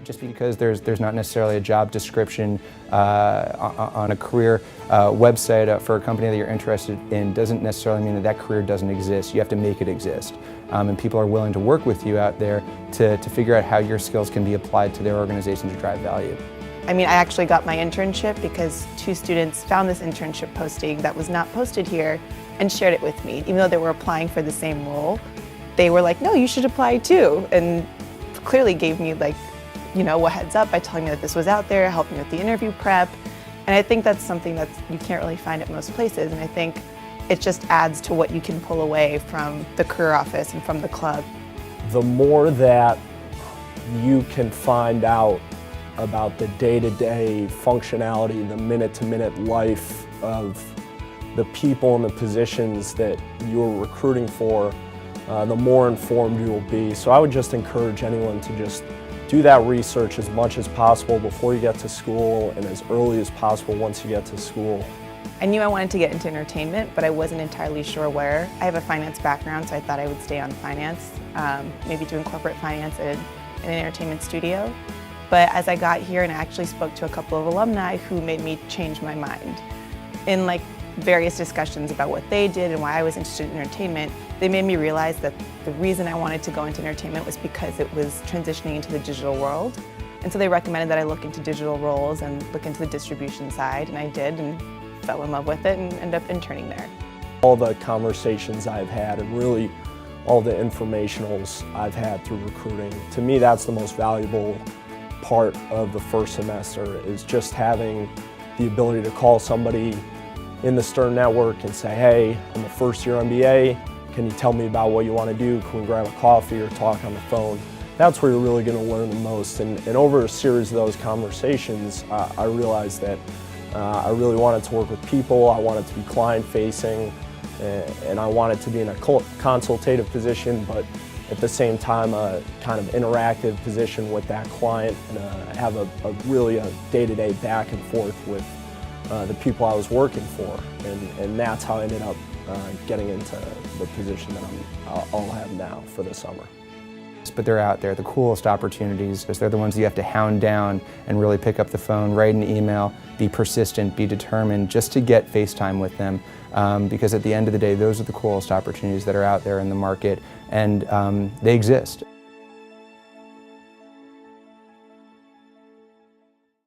Just because there's not necessarily a job description on a career website for a company that you're interested in doesn't necessarily mean that that career doesn't exist. You have to make it exist. And people are willing to work with you out there to figure out how your skills can be applied to their organization to drive value. I mean, I actually got my internship because 2 students found this internship posting that was not posted here and shared it with me. Even though they were applying for the same role, they were like, no, you should apply too. And clearly gave me a heads up by telling me that this was out there, helped me with the interview prep. And I think that's something that you can't really find at most places. And I think it just adds to what you can pull away from the career office and from the club. The more that you can find out about the day-to-day functionality, the minute-to-minute life of the people and the positions that you're recruiting for, the more informed you will be. So I would just encourage anyone to just do that research as much as possible before you get to school and as early as possible once you get to school. I knew I wanted to get into entertainment, but I wasn't entirely sure where. I have a finance background, so I thought I would stay on finance, maybe doing corporate finance in an entertainment studio. But as I got here and I actually spoke to a couple of alumni who made me change my mind. In various discussions about what they did and why I was interested in entertainment, they made me realize that the reason I wanted to go into entertainment was because it was transitioning into the digital world. And so they recommended that I look into digital roles and look into the distribution side, and I did and fell in love with it and ended up interning there. All the conversations I've had and really all the informationals I've had through recruiting, to me that's the most valuable part of the first semester, is just having the ability to call somebody in the Stern network and say, hey, I'm a first-year MBA, can you tell me about what you want to do? Can we grab a coffee or talk on the phone? That's where you're really going to learn the most. And over a series of those conversations, I realized that I really wanted to work with people, I wanted to be client-facing, and I wanted to be in a consultative position, but at the same time a kind of interactive position with that client, and have a really day-to-day back and forth with the people I was working for, and that's how I ended up getting into the position that I'll have now for the summer. But they're out there, the coolest opportunities, because they're the ones you have to hound down and really pick up the phone, write an email, be persistent, be determined, just to get face time with them. Because at the end of the day, those are the coolest opportunities that are out there in the market, and they exist.